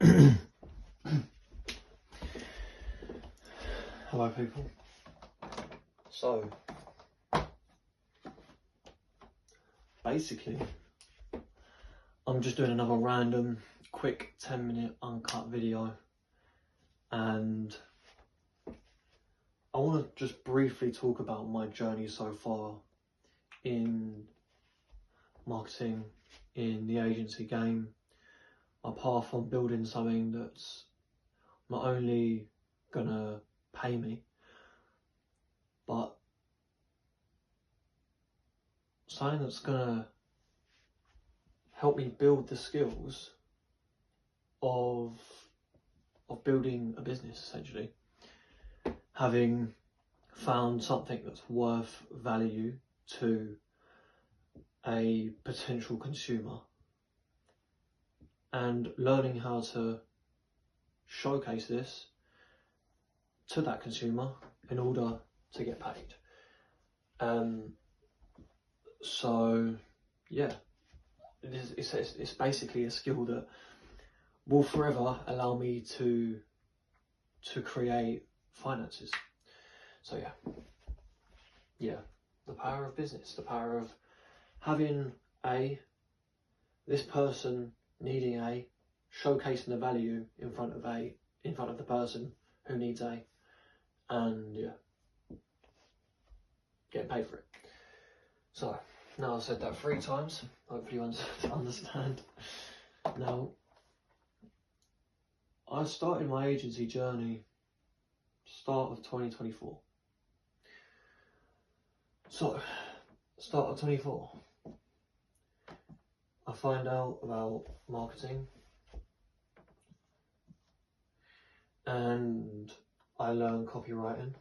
Hello people. So basically I'm just doing another random quick 10-minute uncut video, and I want to just briefly talk about my journey so far in marketing, in the agency game, my path on building something that's not only gonna pay me, but something that's gonna help me build the skills of building a business, essentially. Having found something that's worth value to a potential consumer and learning how to showcase this to that consumer in order to get paid. So yeah, it's basically a skill that will forever allow me to create finances. So yeah, the power of business, the power of having this person needing showcasing the value in front of the person who needs and yeah, getting paid for it. So now I've said that 3 times, hopefully you understand. Now, I started my agency journey start of 2024. So, start of 24, I find out about marketing and I learn copywriting.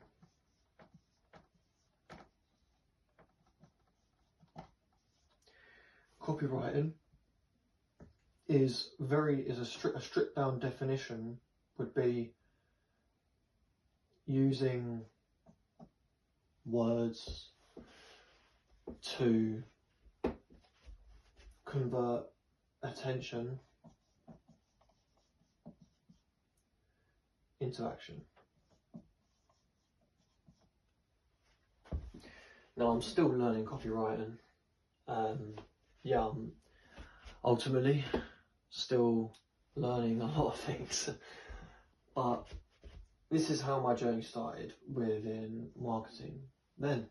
Copywriting is a stripped down definition would be using words to convert attention into action. Now I'm still learning copywriting. Yeah, I'm ultimately still learning a lot of things, but this is how my journey started within marketing. Then,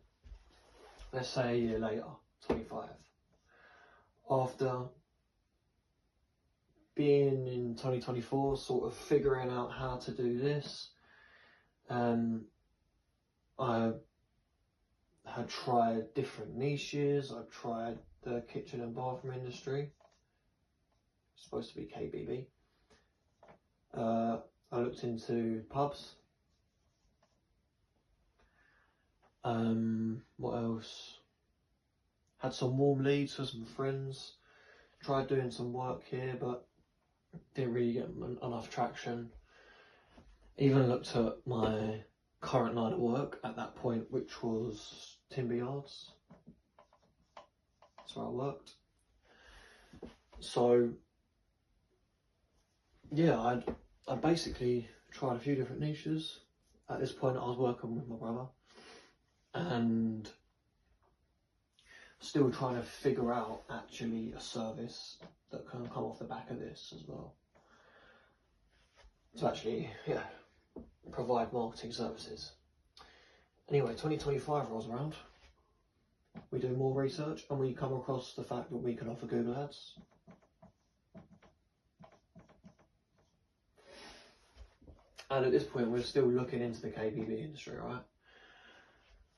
let's say a year later, 25, after being in 2024, sort of figuring out how to do this, I had tried different niches. I tried the kitchen and bathroom industry, it's supposed to be KBB. I looked into pubs. What else? Had some warm leads for some friends. Tried doing some work here, but didn't really get enough traction. Even looked at my current line of work at that point, which was timber yards. That's where I worked. So yeah, I basically tried a few different niches. At this point I was working with my brother and still trying to figure out actually a service that can come off the back of this as well. To actually, provide marketing services. Anyway, 2025 rolls around. We do more research and we come across the fact that we can offer Google Ads. And at this point, we're still looking into the KBB industry, right?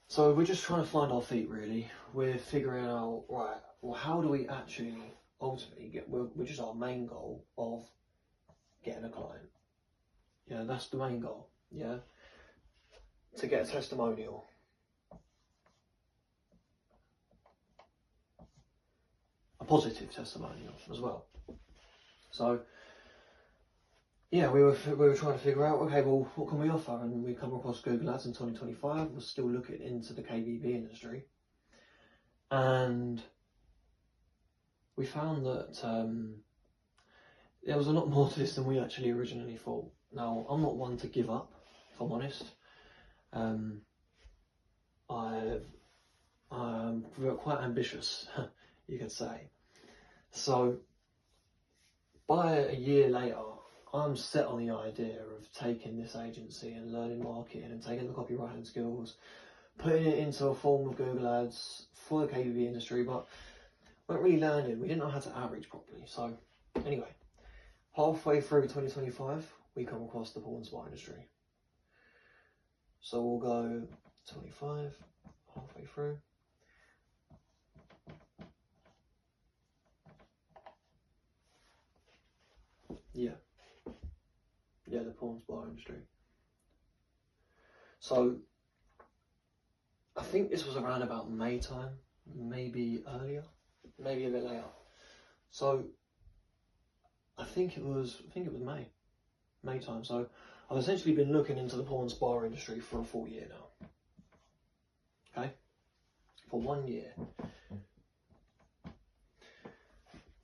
So we're just trying to find our feet, really. We're figuring out, right, well, how do we actually ultimately get, which is our main goal of getting a client. Yeah, that's the main goal, yeah? To get a testimonial. A positive testimonial as well. So, yeah, we were trying to figure out, okay, well, what can we offer? And we come across Google Ads in 2025. We're still looking into the KBB industry. And we found that there was a lot more to this than we actually originally thought. Now, I'm not one to give up, if I'm honest. I'm quite ambitious, you could say. So, by a year later, I'm set on the idea of taking this agency and learning marketing and taking the copywriting skills, putting it into a form of Google Ads for the KBB industry, but we weren't really learning. We didn't know how to outreach properly. So, anyway, halfway through 2025, we come across the porn spa industry. So we'll go 25, halfway through. Yeah, the porn spa industry. So I think this was around about May time, maybe earlier, maybe a bit later. So I think it was May time. So I've essentially been looking into the porn spa industry for a full year now. Okay, for 1 year.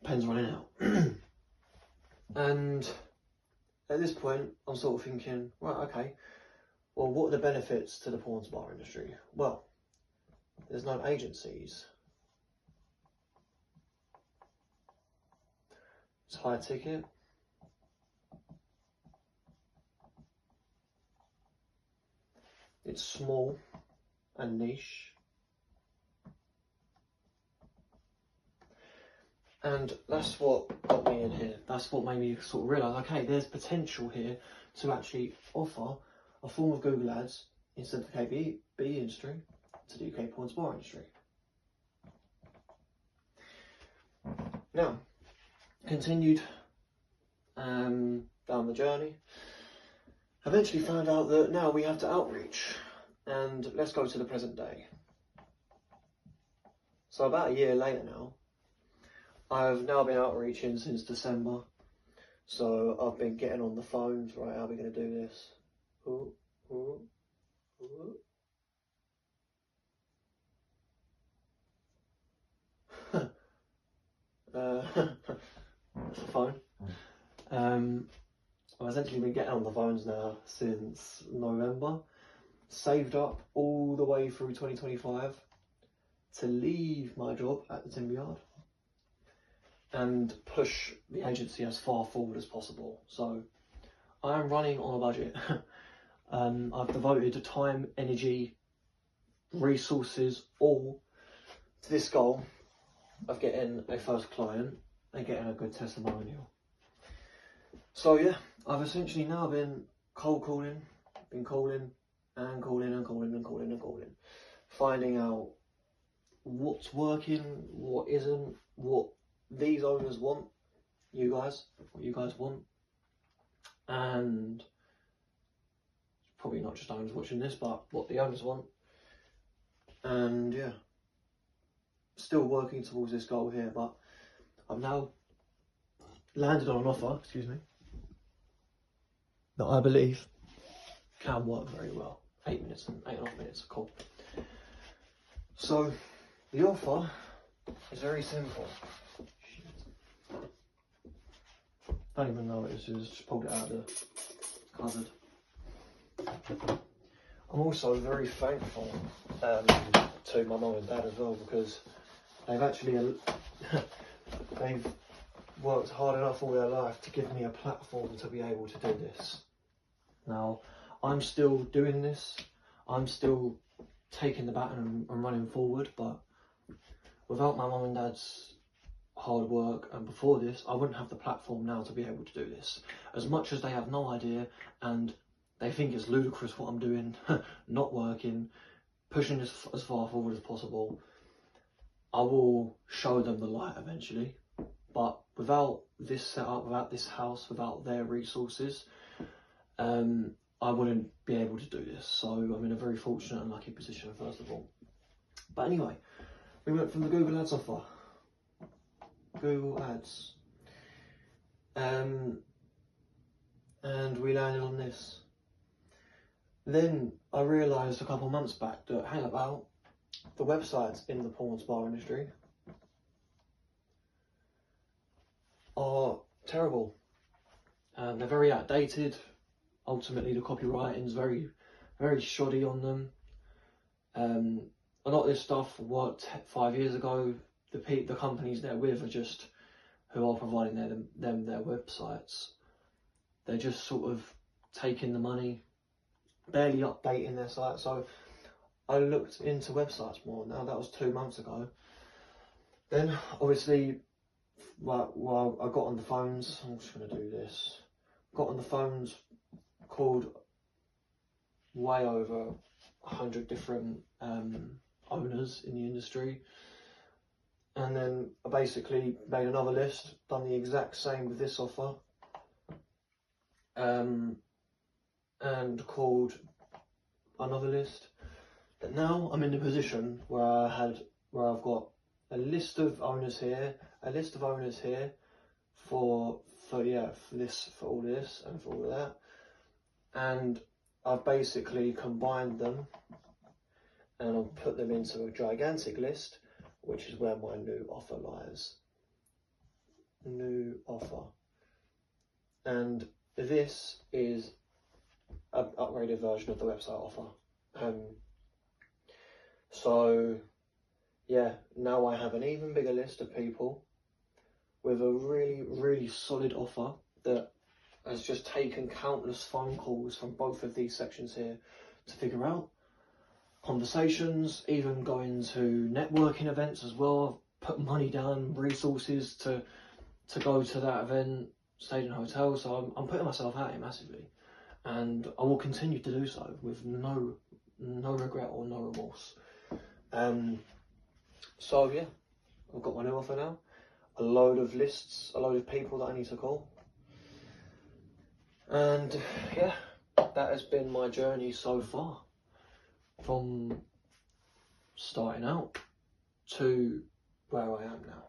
Pen's running out. And at this point, I'm sort of thinking, right, okay, well, what are the benefits to the porn spa industry? Well, there's no agencies. It's high ticket. It's small and niche. And that's what got me in here. That's what made me sort of realise, okay, there's potential here to actually offer a form of Google Ads instead of the KBB industry to the UK porn spa industry. Now, continued down the journey. Eventually found out that now we have to outreach, and let's go to the present day. So about a year later now, I've now been outreaching since December. So I've been getting on the phones, right, how are we going to do this? Ooh, ooh, ooh. That's the phone. I've essentially been getting on the phones now since November, saved up all the way through 2025 to leave my job at the timber yard and push the agency as far forward as possible. So I'm running on a budget. I've devoted time, energy, resources, all to this goal of getting a first client and getting a good testimonial. So yeah, I've essentially now been cold calling, finding out what's working, what isn't, what these owners want, what you guys want, and probably not just owners watching this, but what the owners want. And yeah, still working towards this goal here, but I've now landed on an offer, that I believe can work very well. 8 minutes and 8.5 minutes, cool. So the offer is very simple. Don't even know what this is, just pulled it out of the cupboard. I'm also very thankful to my mum and dad as well, because they've actually they've worked hard enough all their life to give me a platform to be able to do this. Now, I'm still doing this, I'm still taking the baton and running forward, but without my mum and dad's hard work and before this, I wouldn't have the platform now to be able to do this. As much as they have no idea and they think it's ludicrous what I'm doing, not working, pushing this as far forward as possible, I will show them the light eventually. But without this setup, without this house, without their resources, I wouldn't be able to do this. So I'm in a very fortunate and lucky position, first of all. But anyway, we went from the Google Ads offer. Google Ads. And we landed on this. Then I realised a couple of months back that, hang about, the websites in the porn spa industry are terrible. They're very outdated. Ultimately, the copywriting's very, very shoddy on them. A lot of this stuff worked 5 years ago. The companies they're with are just who are providing them their websites. They're just sort of taking the money, barely updating their site. So I looked into websites more. Now that was 2 months ago. Then obviously, well, I got on the phones. I'm just going to do this. Got on the phones, called way over 100 different owners in the industry, and then I basically made another list, done the exact same with this offer, and called another list. But now I'm in the position where I've got a list of owners here, a list of owners here for all this and for all of that, and I've basically combined them and I've put them into a gigantic list, which is where my new offer lies. New offer. And this is an upgraded version of the website offer. So yeah, now I have an even bigger list of people with a really, really solid offer that has just taken countless phone calls from both of these sections here to figure out. Conversations, even going to networking events as well. I've put money down, resources to go to that event, stayed in hotels, so I'm putting myself out here massively. And I will continue to do so with no regret or no remorse. So yeah, I've got my new offer now. A load of lists, a load of people that I need to call. And yeah, that has been my journey so far. From starting out to where I am now.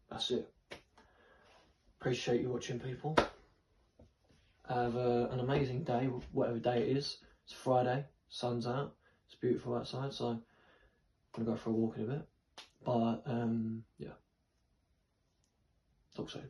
That's it. Appreciate you watching, people. Have an amazing day, whatever day it is. It's Friday, sun's out, it's beautiful outside, so I'm gonna go for a walk in a bit. But yeah, talk soon.